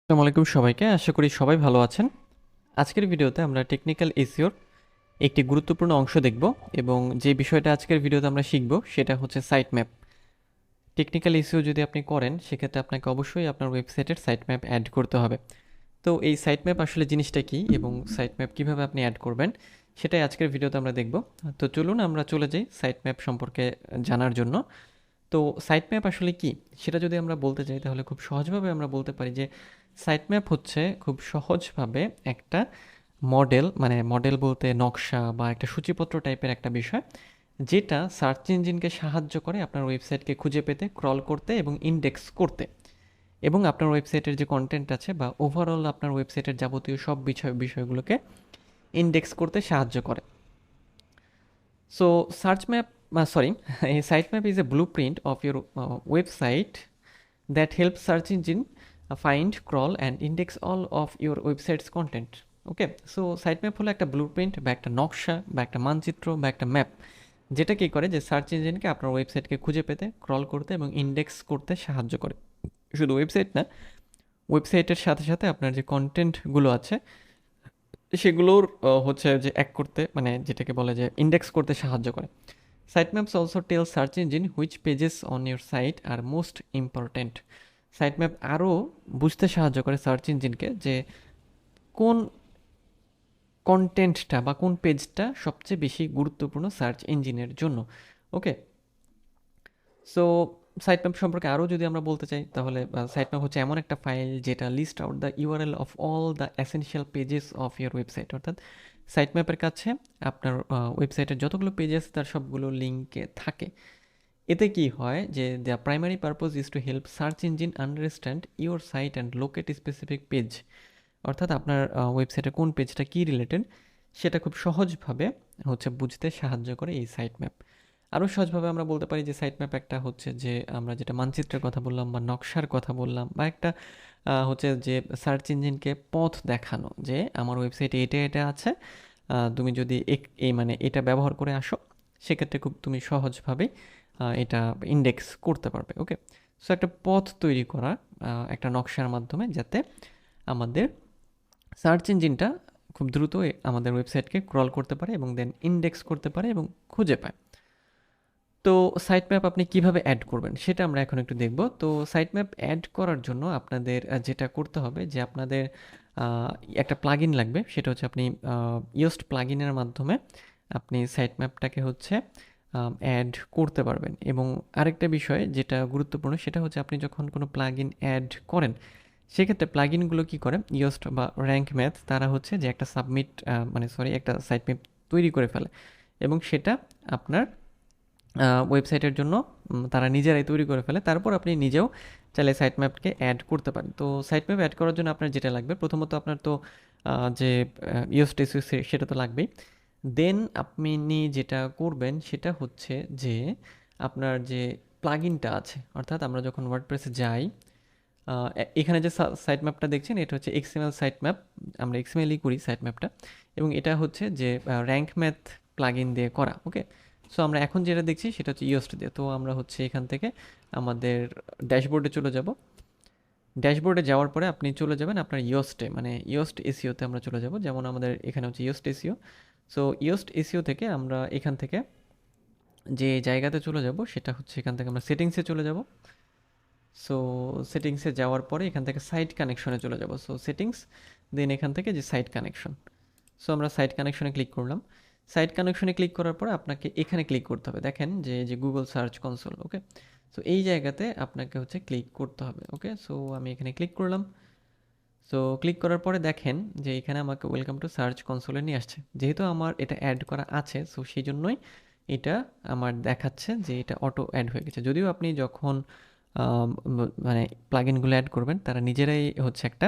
আসসালামু আলাইকুম সবাইকে, আশা করি সবাই ভালো আছেন। আজকের ভিডিওতে আমরা টেকনিক্যাল এসইওর একটি গুরুত্বপূর্ণ অংশ দেখব এবং যে বিষয়টা আজকের ভিডিওতে আমরা শিখব সেটা হচ্ছে সাইট ম্যাপ। টেকনিক্যাল এসইও যদি আপনি করেন সেক্ষেত্রে আপনাকে অবশ্যই আপনার ওয়েবসাইটের সাইট ম্যাপ অ্যাড করতে হবে। তো এই সাইট ম্যাপ আসলে জিনিসটা কী এবং সাইট ম্যাপ কীভাবে আপনি অ্যাড করবেন সেটাই আজকের ভিডিওতে আমরা দেখব। তো চলুন আমরা চলে যাই সাইট ম্যাপ সম্পর্কে জানার জন্য। তো সাইট ম্যাপ আসলে কি সেটা যদি আমরা বলতে চাই তাহলে খুব সহজভাবে আমরা বলতে পারি যে সাইট ম্যাপ হচ্ছে খুব সহজভাবে একটা মডেল, মানে মডেল বলতে নকশা বা একটা সূচিপত্র টাইপের একটা বিষয়, যেটা সার্চ ইঞ্জিনকে সাহায্য করে আপনার ওয়েবসাইটকে খুঁজে পেতে, ক্রল করতে এবং ইন্ডেক্স করতে, এবং আপনার ওয়েবসাইটের যে কন্টেন্ট আছে বা ওভারঅল আপনার ওয়েবসাইটের যাবতীয় সব বিষয়গুলোকে ইন্ডেক্স করতে সাহায্য করে। So search map, sorry, a sitemap is a blueprint of your website that helps search engine find, crawl and index all of your website's content. Okay, so sitemap হলো একটা ব্লুপ্রিন্ট বা একটা নকশা বা একটা মানচিত্র বা একটা ম্যাপ, যেটা কী করে যে সার্চ ইঞ্জিনকে আপনার ওয়েবসাইটকে খুঁজে পেতে, ক্রল করতে এবং ইন্ডেক্স করতে সাহায্য করে। শুধু ওয়েবসাইট না, ওয়েবসাইটের সাথে সাথে আপনার যে কন্টেন্টগুলো আছে সেগুলোর হচ্ছে যে এক করতে, মানে যেটাকে বলে যে ইন্ডেক্স করতে সাহায্য করে। Sitemaps also tell search engine which pages on your site are most important. Sitemap আরও বুঝতে সাহায্য করে সার্চ ইঞ্জিনকে যে কোন কন্টেন্টটা বা কোন পেজটা সবচেয়ে বেশি গুরুত্বপূর্ণ সার্চ ইঞ্জিনের জন্য। ওকে, সো সাইটম্যাপ সম্পর্কে আরও যদি আমরা বলতে চাই তাহলে সাইটম্যাপ হচ্ছে এমন একটা ফাইল যেটা list out the URL of all the essential pages of your website. অর্থাৎ সাইটম্যাপের কাছে আপনার ওয়েবসাইটের যতগুলো পেজ আছে তার সবগুলো লিঙ্কে থাকে। এতে কি হয় যে the primary purpose is to help search engine understand your site and locate specific page. অর্থাৎ আপনার ওয়েবসাইটে কোন পেজটা কী রিলেটেড সেটা খুব সহজভাবে হচ্ছে বুঝতে সাহায্য করে এই সাইট ম্যাপ। আরও সহজভাবে আমরা বলতে পারি যে সাইট ম্যাপ একটা হচ্ছে যে আমরা যেটা মানচিত্রের কথা বললাম বা নকশার কথা বললাম, বা একটা হচ্ছে যে সার্চ ইঞ্জিনকে পথ দেখানো যে আমার ওয়েবসাইটে এটা এটা আছে, তুমি যদি এই মানে এটা ব্যবহার করে আসো সেক্ষেত্রে খুব তুমি সহজভাবেই এটা ইন্ডেক্স করতে পারবে। ওকে, সো একটা পথ তৈরি করা একটা নকশার মাধ্যমে, যাতে আমাদের সার্চ ইঞ্জিনটা খুব দ্রুত আমাদের ওয়েবসাইটকে ক্রল করতে পারে এবং দেন ইন্ডেক্স করতে পারে এবং খুঁজে পায়। তো সাইট ম্যাপ আপনি কিভাবে অ্যাড করবেন সেটা আমরা এখন একটু দেখব। তো সাইট ম্যাপ অ্যাড করার জন্য আপনাদের যেটা করতে হবে যে আপনাদের একটা প্লাগইন লাগবে, সেটা হচ্ছে আপনি ইয়োস্ট প্লাগইনের মাধ্যমে আপনি সাইট ম্যাপটাকে হচ্ছে অ্যাড করতে পারবেন। এবং আরেকটা বিষয় যেটা গুরুত্বপূর্ণ সেটা হচ্ছে আপনি যখন কোনো প্লাগইন অ্যাড করেন সেক্ষেত্রে প্লাগইনগুলো কী করে, ইয়োস্ট বা র্যাঙ্ক ম্যাথ তারা হচ্ছে যে একটা একটা সাইট ম্যাপ তৈরি করে ফেলে এবং সেটা আপনার ওয়েবসাইটের জন্য তারা নিজেরাই তৈরি করে ফেলে। তারপর আপনি নিজেও চাইলে সাইট ম্যাপকে অ্যাড করতে পারেন। তো সাইট ম্যাপ অ্যাড করার জন্য আপনার যেটা লাগবে, প্রথমত আপনার তো যে ইউএস টেসিও সেটা তো লাগবেই। দেন আপনি যেটা করবেন সেটা হচ্ছে যে আপনার যে প্লাগইনটা আছে, অর্থাৎ আমরা যখন ওয়ার্ডপ্রেসে যাই, এখানে যে সাইট ম্যাপটা দেখছেন এটা হচ্ছে এক্সএমএল সাইট ম্যাপ, আমরা এক্সএমএলই করি সাইট ম্যাপটা, এবং এটা হচ্ছে যে র্যাঙ্ক ম্যাথ প্লাগইন দিয়ে করা। ওকে, সো আমরা এখন যেটা দেখছি সেটা হচ্ছে ইয়োস্ট দিয়ে। তো আমরা হচ্ছে এখান থেকে আমাদের ড্যাশবোর্ডে চলে যাব। ড্যাশবোর্ডে যাওয়ার পরে আপনি চলে যাবেন আপনার ইয়োস্টে, মানে ইয়োস্ট এসিওতে আমরা চলে যাব। যেমন আমাদের এখানে হচ্ছে Yoast SEO. So Yoast SEO থেকে আমরা এখান থেকে যে জায়গাতে চলে যাব সেটা হচ্ছে এখান থেকে আমরা সেটিংসে চলে যাব। সো সেটিংসে যাওয়ার পরে এখান থেকে সাইট কানেকশনে চলে যাব। সো সেটিংস, দেন এখান থেকে যে সাইট কানেকশন। সো আমরা সাইট কানেকশনে ক্লিক করলাম। সাইট কানেকশনে ক্লিক করার পর আপনাকে এখানে ক্লিক করতে হবে, দেখেন যে গুগল সার্চ কনসোল। ওকে, সো এই জায়গাতে আপনাকে হচ্ছে ক্লিক করতে হবে। ওকে, সো আমি এখানে ক্লিক করলাম। সো ক্লিক করার পরে দেখেন যে এখানে আমাকে ওয়েলকাম টু সার্চ কনসোলে নিয়ে আসছে। যেহেতু আমার এটা অ্যাড করা আছে সো সেই জন্যই এটা আমার দেখাচ্ছে যে এটা অটো অ্যাড হয়ে গেছে। যদিও আপনি যখন মানে প্লাগইনগুলো অ্যাড করবেন তারা নিজেরাই হচ্ছে একটা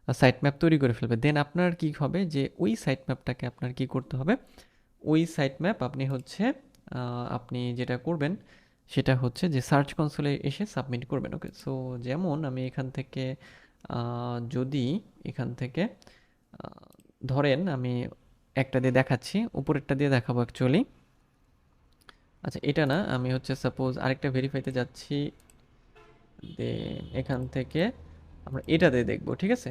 সাইট ম্যাপ তৈরি করে ফেলবে। দেন আপনার কি হবে যে ওই সাইট ম্যাপটাকে আপনার কি করতে হবে, ওই সাইট ম্যাপ আপনি হচ্ছে আপনি যেটা করবেন সেটা হচ্ছে যে সার্চ কনসোলে এসে সাবমিট করবেন। ওকে, সো যেমন আমি এখান থেকে যদি এখান থেকে ধরেন আমি একটা দিয়ে দেখাচ্ছি, উপরেরটা দিয়ে দেখাবো অ্যাকচুয়ালি। আচ্ছা, এটা না, আমি হচ্ছে সাপোজ আরেকটা ভেরিফাইতে যাচ্ছি, দেন এখান থেকে আমরা এটাতে দেখব, ঠিক আছে?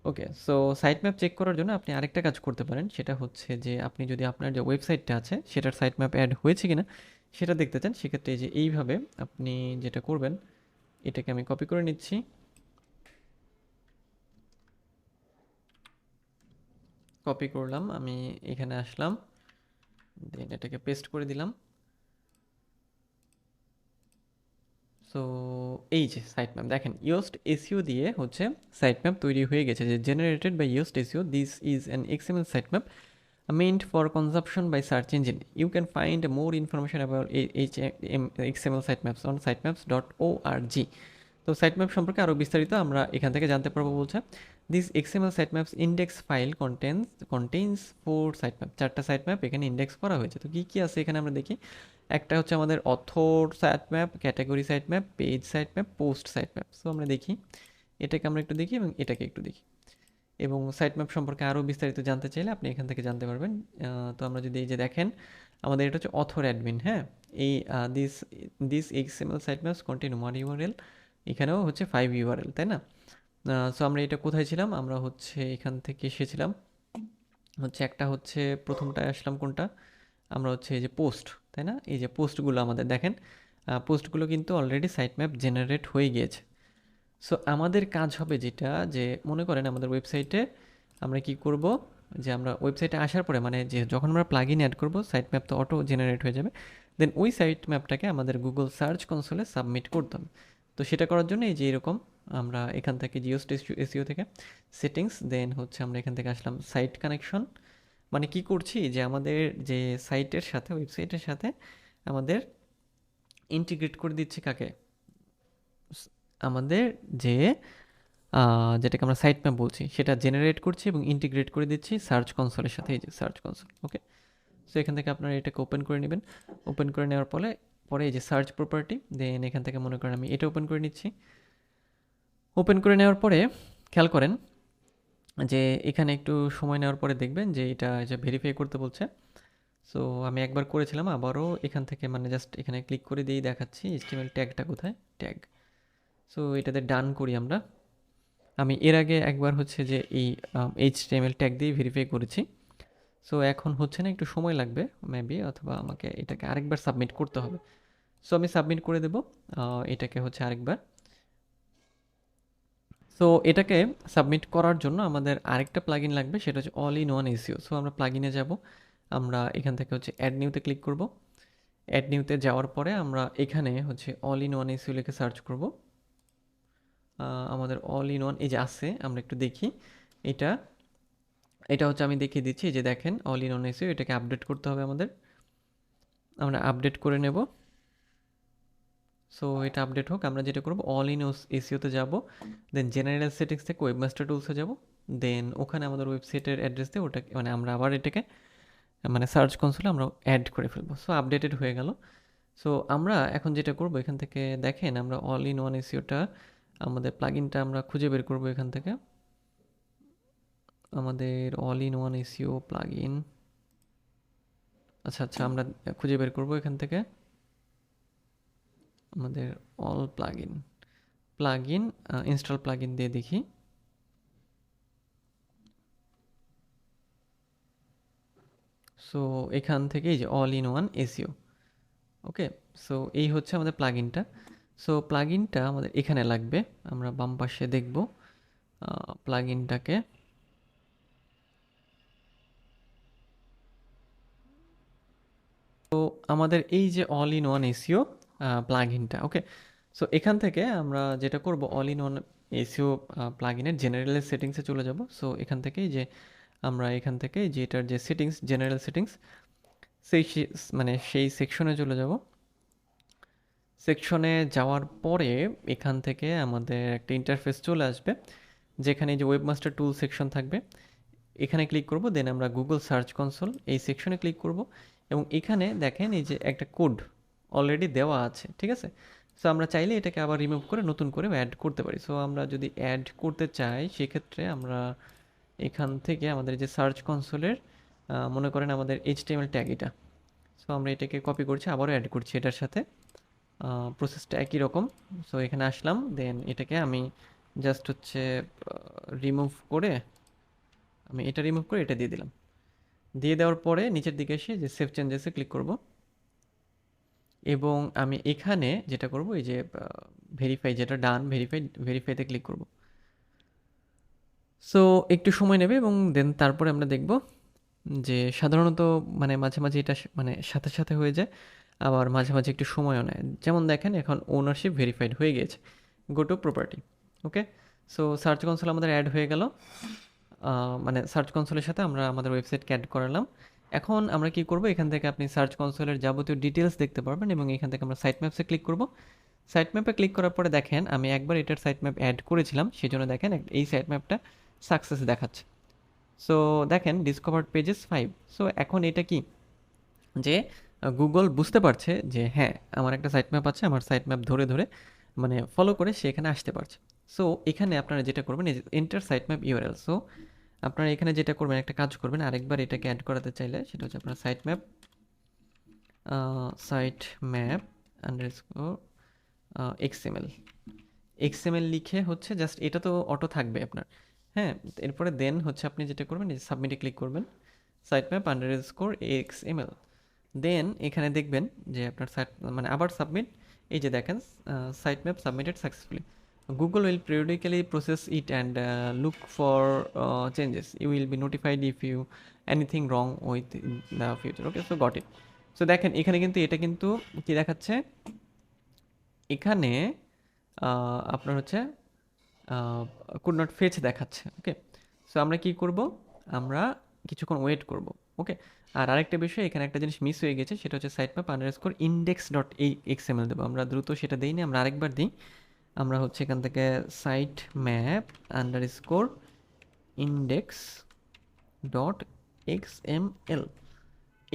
ওকে, সো সাইট ম্যাপ চেক করার জন্য আপনি আরেকটা কাজ করতে পারেন, সেটা হচ্ছে যে আপনি যদি আপনার যে ওয়েবসাইটটা আছে সেটার সাইট ম্যাপ অ্যাড হয়েছে কিনা সেটা দেখতে চান, সেক্ষেত্রে এই যে এইভাবে আপনি যেটা করবেন, এটাকে আমি কপি করে নিচ্ছি, কপি করলাম, আমি এখানে আসলাম, দেন এটাকে পেস্ট করে দিলাম। সো এই যে সাইট ম্যাপ দেখেন, ইয়োস্ট এসইও দিয়ে হচ্ছে সাইট ম্যাপ তৈরি হয়ে গেছে, যে generated by Yoast SEO, this is an XML site map meant for consumption by search engine. You can find more information about XML sitemaps on sitemaps.org. তো sitemap সম্পর্কে আরও বিস্তারিত আমরা এখান থেকে জানতে পারবো বলছে। This XML sitemaps index file contains 4 sitemap, 4টা সাইটম্যাপ এখানে ইন্ডেক্স করা হয়েছে। তো কী কী আছে এখানে আমরা দেখি। একটা হচ্ছে আমাদের author sitemap, category sitemap, page sitemap, post sitemap. So আমরা দেখি, এটাকে আমরা একটু দেখি এবং এটাকে একটু দেখি। এবং সাইটম্যাপ সম্পর্কে আরও বিস্তারিত জানতে চাইলে আপনি এখান থেকে জানতে পারবেন। তো আমরা যদি এই যে দেখেন, আমাদের এটা হচ্ছে অথর অ্যাডমিন, হ্যাঁ, এই this this XML sitemaps contain 1 URL, এখানেও হচ্ছে 5 ইউআরএল, তাই না? সো আমরা এটা কোথায় ছিলাম, আমরা হচ্ছে এখান থেকে এসেছিলাম হচ্ছে, একটা হচ্ছে প্রথমটায় আসলাম কোনটা, আমরা হচ্ছে এই যে পোস্ট, তাই না? এই যে পোস্টগুলো আমাদের দেখেন, পোস্টগুলো কিন্তু অলরেডি সাইটম্যাপ জেনারেট হয়ে গিয়েছে। সো আমাদের কাজ হবে যেটা, যে মনে করেন আমাদের ওয়েবসাইটে আমরা কি করব, যে আমরা ওয়েবসাইটে আসার পরে মানে যে যখন আমরা প্লাগ ইন অ্যাড করবো, সাইট ম্যাপ তো অটো জেনারেট হয়ে যাবে, দেন ওই সাইট ম্যাপটাকে আমাদের গুগল সার্চ কনসোলে সাবমিট করতে হবে। তো সেটা করার জন্য এই যে এরকম আমরা এখান থেকে জিওস্ট এসইও থেকে সেটিংস, দেন হচ্ছে আমরা এখান থেকে আসলাম সাইট কানেকশন, মানে কি করছি, যে আমাদের যে সাইটের সাথে, ওয়েবসাইটের সাথে আমাদের ইন্টিগ্রেট করে দিচ্ছি কাকে, আমাদের যে যেটাকে আমরা সাইট ম্যাপ বলছি সেটা জেনারেট করছি এবং ইন্টিগ্রেট করে দিচ্ছি সার্চ কনসোলের সাথে, এই যে সার্চ কনসোল। ওকে, সো এখান থেকে আপনারা এটাকে ওপেন করে নেবেন। ওপেন করে নেওয়ার পরে পরে এই যে সার্চ প্রপার্টি, দেন এখান থেকে মনে করেন আমি এটা ওপেন করে নিচ্ছি। ওপেন করে নেওয়ার পরে খেয়াল করেন যে এখানে একটু সময় নেওয়ার পরে দেখবেন যে এটা যে ভেরিফাই করতে বলছে। সো আমি একবার করেছিলাম, আবারও এখান থেকে মানে জাস্ট এখানে ক্লিক করে দিয়েই দেখাচ্ছি HTML ট্যাগটা কোথায়, ট্যাগ। সো এটাতে ডান করি আমরা। আমি এর আগে একবার হচ্ছে যে এই HTML ট্যাগ দিয়ে ভেরিফাই করেছি। সো এখন হচ্ছে না, একটু সময় লাগবে মেবি, অথবা আমাকে এটাকে আরেকবার সাবমিট করতে হবে। সো আমি সাবমিট করে দেব এটাকে হচ্ছে আরেকবার। সো এটাকে সাবমিট করার জন্য আমাদের আরেকটা প্লাগইন লাগবে, সেটা হচ্ছে all in one SEO. So আমরা প্লাগইনে যাব, আমরা এখান থেকে হচ্ছে অ্যাড নিউতে ক্লিক করব। অ্যাড নিউতে যাওয়ার পরে আমরা এখানে হচ্ছে অল ইন ওয়ান এসইও লিখে সার্চ করব। আমাদের অল ইন ওয়ান এই যে আছে, আমরা একটু দেখি। এটা এটা হচ্ছে আমি দেখিয়ে দিচ্ছি, যে দেখেন অল ইন ওয়ান এসইও, এটাকে আপডেট করতে হবে আমাদের, আমরা আপডেট করে নেব। সো এটা আপডেট হোক, আমরা যেটা করব অল ইন এসইওতে যাব, দেন জেনারেল সেটিংস থেকে ওয়েবমাস্টার টুলসে যাব, দেন ওখানে আমাদের ওয়েবসাইটের অ্যাড্রেস দিয়ে ওটা মানে আমরা আবার এটাকে মানে সার্চ কনসোলে আমরা অ্যাড করে ফেলবো। সো আপডেটেড হয়ে গেল। সো আমরা এখন যেটা করব, এখান থেকে দেখেন আমরা অল ইন ওয়ান এসইওটা আমাদের প্লাগইনটা আমরা খুঁজে বের করব এখান থেকে, আমাদের all in one SEO plugin, আচ্ছা আচ্ছা আমরা খুঁজে বের করব এখান থেকে আমাদের অল প্লাগইন ইনস্টল প্লাগইন দিয়ে দেখি। সো এখান থেকে এই যে all in one SEO, okay. So এই হচ্ছে আমাদের প্লাগইনটা। সো প্লাগইনটা আমাদের এখানে লাগবে, আমরা বাম পাশে দেখব প্লাগইনটাকে। তো আমাদের এই যে অল ইন ওয়ান এসইও প্লাগইনটা, ওকে। সো এখান থেকে আমরা যেটা করব, অল ইন ওয়ান এসইও প্লাগইনের জেনারেল সেটিংসে চলে যাব। সো এখান থেকেই যে আমরা এখান থেকে যেটার যে সেটিংস, জেনারেল সেটিংস, মানে সেই সেকশনে চলে যাব। সেকশনে যাওয়ার পরে এখান থেকে আমাদের একটা ইন্টারফেস চলে আসবে, যেখানে যে ওয়েবমাস্টার টুল সেকশন থাকবে, এখানে ক্লিক করব, দেন আমরা গুগল সার্চ কনসোল এই সেকশনে ক্লিক করব, এবং এখানে দেখেন এই যে একটা কোড অলরেডি দেওয়া আছে, ঠিক আছে। সো আমরা চাইলে এটাকে আবার রিমুভ করে নতুন করে অ্যাড করতে পারি। সো আমরা যদি অ্যাড করতে চাই, সেক্ষেত্রে আমরা এখান থেকে আমাদের যে সার্চ কনসোলের মনে করেন আমাদের HTML ট্যাগ এটা, সো আমরা এটাকে কপি করছি, আবারও অ্যাড করছি এটার সাথে, প্রসেসটা একই রকম। সো এখানে আসলাম, দেন এটাকে আমি জাস্ট হচ্ছে রিমুভ করে আমি এটা রিমুভ করে এটা দিয়ে দিলাম। দিয়ে দেওয়ার পরে নিচের দিকে এসে যে সেভ চেঞ্জেসে ক্লিক করব এবং আমি এখানে যেটা করব এই যে ভেরিফাই যেটা ডান ভেরিফাইতে ক্লিক করব। সো একটু সময় নেবে এবং দেন তারপরে আমরা দেখব যে সাধারণত মানে মাঝে মাঝে এটা মানে সাথে সাথে হয়ে যায়, আবার মাঝে মাঝে একটু সময়ও নেয়। যেমন দেখেন এখন ওনারশিপ ভেরিফাইড হয়ে গিয়েছে। Go to property. Okay, so search console আমাদের অ্যাড হয়ে গেল। মানে সার্চ কনসোলের সাথে আমরা আমাদের ওয়েবসাইটকে অ্যাড করালাম। এখন আমরা কি করব, এখান থেকে আপনি সার্চ কনসোলের যাবতীয় ডিটেলস দেখতে পারবেন এবং এখান থেকে আমরা সাইট ম্যাপসে ক্লিক করব। সাইট ম্যাপে ক্লিক করার পরে দেখেন আমি একবার এটার সাইট ম্যাপ অ্যাড করেছিলাম, সেই জন্য দেখেন এই সাইট ম্যাপটা সাকসেস দেখাচ্ছে। সো দেখেন ডিসকভার্ড পেজেস 5। সো এখন এটা কি যে গুগল বুঝতে পারছে যে হ্যাঁ আমার একটা সাইট ম্যাপ আছে, আমার সাইট ম্যাপ ধরে ধরে মানে ফলো করে সে এখানে আসতে পারছে। সো এখানে আপনারা যেটা করবেন এই যে enter site map URL. So আপনারা এখানে যেটা করবেন একটা কাজ করবেন, আরেকবার এটাকে অ্যাড করাতে চাইলে সেটা হচ্ছে আপনার সাইট ম্যাপ আন্ডারস্কোর এক্সএমএল লিখে হচ্ছে জাস্ট এটা তো অটো থাকবে আপনার। হ্যাঁ, এরপরে দেন হচ্ছে আপনি যেটা করবেন এই সাবমিটে ক্লিক করবেন, সাইট ম্যাপ আন্ডারস্কোর এক্সএমএল। দেন এখানে দেখবেন যে আপনার সাইট মানে আবার সাবমিট। এই যে দেখেন site map submitted successfully. Google will periodically process it and look for changes. You will be notified if you anything wrong with the future. Okay, so got it. So দেখেন এখানে কিন্তু এটা কিন্তু কি দেখাচ্ছে, এখানে আপনার হচ্ছে কুড নট ফেচ দেখাচ্ছে। ওকে, সো আমরা কি করব, আমরা কিছুক্ষণ ওয়েট করব। ওকে, আর আরেকটা বিষয় এখানে একটা জিনিস মিস হয়ে গেছে, সেটা হচ্ছে site map underscore index dot XML দেবো। আমরা দ্রুত সেটা দিই না, আমরা আরেকবার দিই। আমরা হচ্ছে এখান থেকে site map underscore index dot XML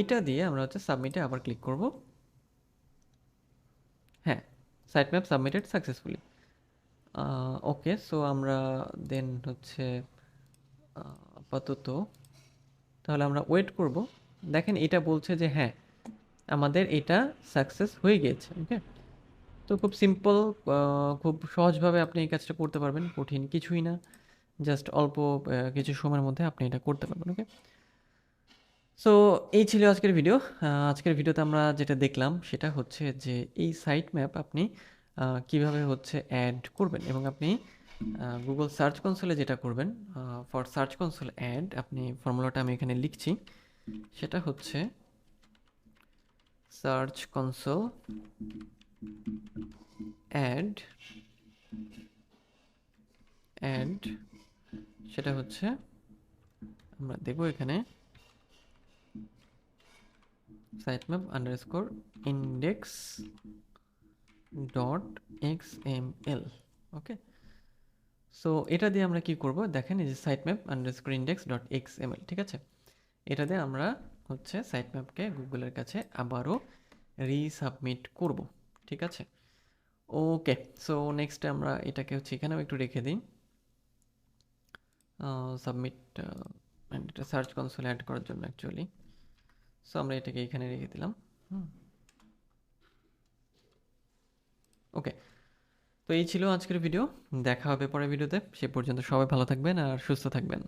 এটা দিয়ে আমরা হচ্ছে সাবমিটে আবার ক্লিক করব। হ্যাঁ, site map submitted successfully. Okay, so আমরা দেন হচ্ছে আপাতত তাহলে আমরা ওয়েট করব। দেখেন এটা বলছে যে হ্যাঁ আমাদের এটা সাকসেস হয়ে গিয়েছে। ওকে, তো খুব সিম্পল, খুব সহজভাবে আপনি এই কাজটা করতে পারবেন, কঠিন কিছুই না, জাস্ট অল্প কিছু সময়ের মধ্যে আপনি এটা করতে পারবেন। ওকে, সো এই ছিল আজকের ভিডিও। আজকের ভিডিওতে আমরা যেটা দেখলাম সেটা হচ্ছে যে এই সাইট ম্যাপ আপনি কিভাবে হচ্ছে অ্যাড করবেন এবং আপনি গুগল সার্চ কনসোলে যেটা করবেন, ফর সার্চ কনসোল অ্যাড আপনি ফর্মুলাটা আমি এখানে লিখছি, সেটা হচ্ছে সার্চ কনসোল অ্যাড সেটা হচ্ছে আমরা দেব এখানে sitemap underscore index dot xml। ওকে, সো এটা দিয়ে আমরা কি করব, দেখেন এই যে sitemap underscore index dot xml, ঠিক আছে, এটা দিয়ে আমরা হচ্ছে সাইটম্যাপকে গুগলের কাছে আবারও রিসাবমিট করব। ঠিক আছে, ওকে, সো নেক্সট আমরা এটাকে হচ্ছে এখানেও একটু রেখে দিই, সাবমিট এটা সার্চ কনসোল অ্যাড করার জন্য অ্যাকচুয়ালি। সো আমরা এটাকে এখানে রেখে দিলাম। ওকে, তো এই ছিল আজকের ভিডিও, দেখা হবে পরের ভিডিওতে। সে পর্যন্ত সবাই ভালো থাকবেন আর সুস্থ থাকবেন।